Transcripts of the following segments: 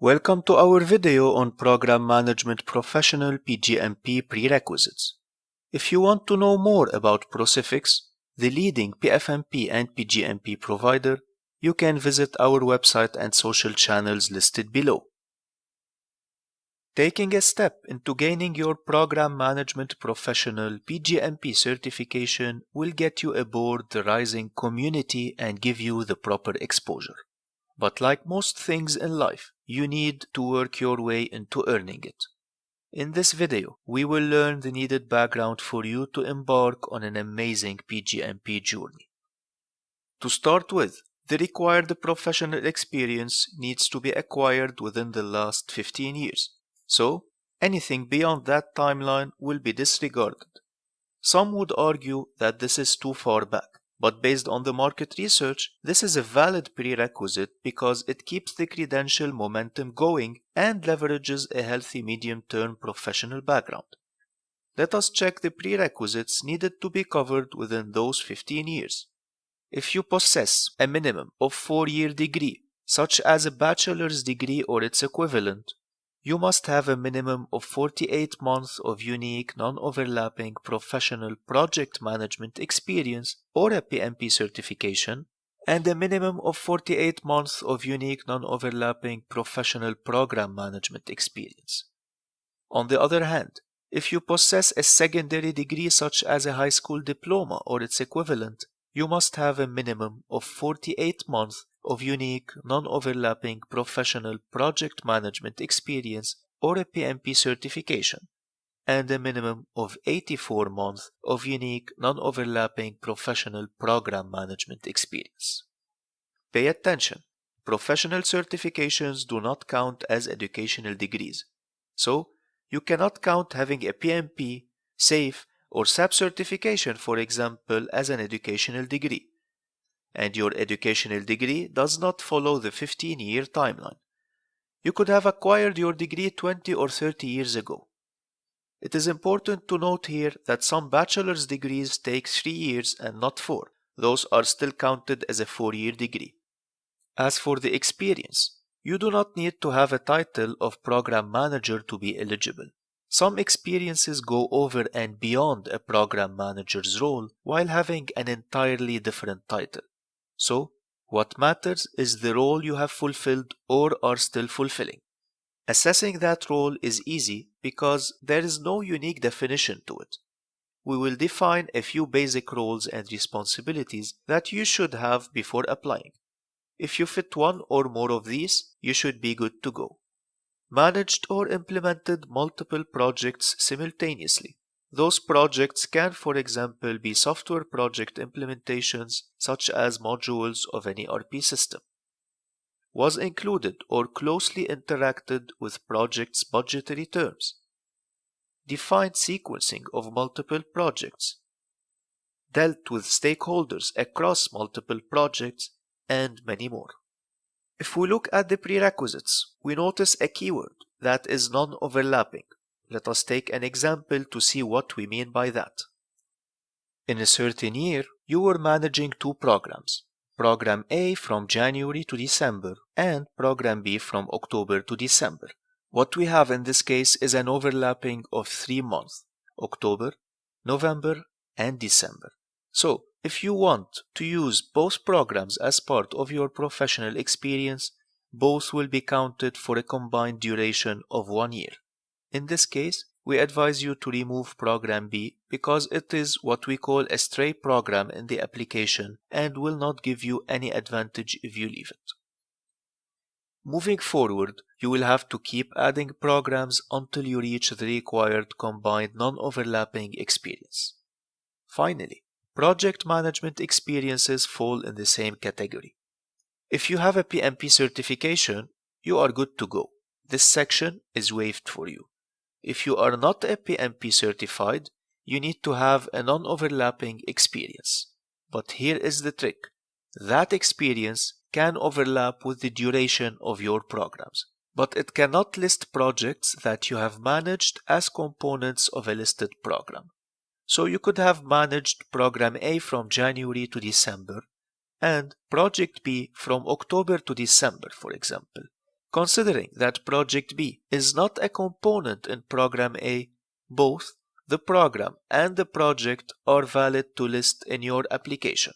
Welcome to our video on Program Management Professional Pgmp Prerequisites. If you want to know more about Procifix, the leading PFMP and Pgmp provider, you can visit our website and social channels listed below. Taking a step into gaining your Program Management Professional Pgmp certification will get you aboard the rising community and give you the proper exposure. But like most things in life, you need to work your way into earning it. In this video, we will learn the needed background for you to embark on an amazing Pgmp journey. To start with, the required professional experience needs to be acquired within the last 15 years. So, anything beyond that timeline will be disregarded. Some would argue that this is too far back. But based on the market research, this is a valid prerequisite because it keeps the credential momentum going and leverages a healthy medium-term professional background. Let us check the prerequisites needed to be covered within those 15 years. If you possess a minimum of 4-year degree, such as a bachelor's degree or its equivalent, you must have a minimum of 48 months of unique non-overlapping professional project management experience or a PMP certification, and a minimum of 48 months of unique non-overlapping professional program management experience. On the other hand, if you possess a secondary degree such as a high school diploma or its equivalent, you must have a minimum of 48 months of unique, non-overlapping professional project management experience or a PMP certification, and a minimum of 84 months of unique, non-overlapping professional program management experience. Pay attention. Professional certifications do not count as educational degrees, so you cannot count having a PMP, SAFE, or SAP certification, for example, as an educational degree. And your educational degree does not follow the 15-year timeline. You could have acquired your degree 20 or 30 years ago. It is important to note here that some bachelor's degrees take 3 years and not 4. Those are still counted as a 4-year degree. As for the experience, you do not need to have a title of program manager to be eligible. Some experiences go over and beyond a program manager's role while having an entirely different title. So, what matters is the role you have fulfilled or are still fulfilling. Assessing that role is easy because there is no unique definition to it. We will define a few basic roles and responsibilities that you should have before applying. If you fit one or more of these, you should be good to go. Managed or implemented multiple projects simultaneously. Those projects can, for example, be software project implementations such as modules of an ERP system. Was included or closely interacted with projects' budgetary terms. Defined sequencing of multiple projects. Dealt with stakeholders across multiple projects, and many more. If we look at the prerequisites, we notice a keyword that is non-overlapping. Let us take an example to see what we mean by that. In a certain year, you were managing 2 programs, Program A from January to December and Program B from October to December. What we have in this case is an overlapping of 3 months, October, November, and December. So, if you want to use both programs as part of your professional experience, both will be counted for a combined duration of 1 year. In this case, we advise you to remove Program B because it is what we call a stray program in the application and will not give you any advantage if you leave it. Moving forward, you will have to keep adding programs until you reach the required combined non-overlapping experience. Finally, project management experiences fall in the same category. If you have a PMP certification, you are good to go. This section is waived for you. If you are not a PMP certified, you need to have a non-overlapping experience. But here is the trick. That experience can overlap with the duration of your programs, but it cannot list projects that you have managed as components of a listed program. So you could have managed Program A from January to December and Project B from October to December, for example. Considering that Project B is not a component in Program A, both the program and the project are valid to list in your application.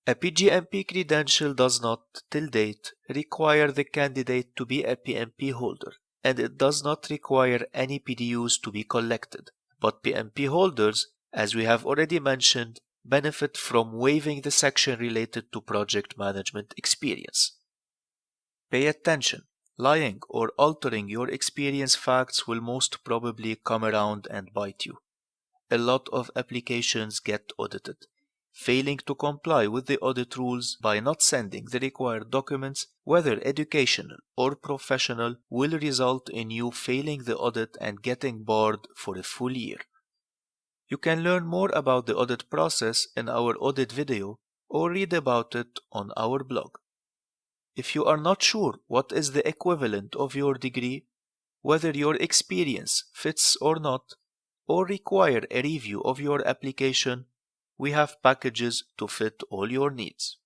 A Pgmp credential does not, till date, require the candidate to be a PMP holder, and it does not require any PDUs to be collected. But PMP holders, as we have already mentioned, benefit from waiving the section related to project management experience. Pay attention. Lying or altering your experience facts will most probably come around and bite you. A lot of applications get audited. Failing to comply with the audit rules by not sending the required documents, whether educational or professional, will result in you failing the audit and getting barred for a full year. You can learn more about the audit process in our audit video or read about it on our blog. If you are not sure what is the equivalent of your degree, whether your experience fits or not, or require a review of your application, we have packages to fit all your needs.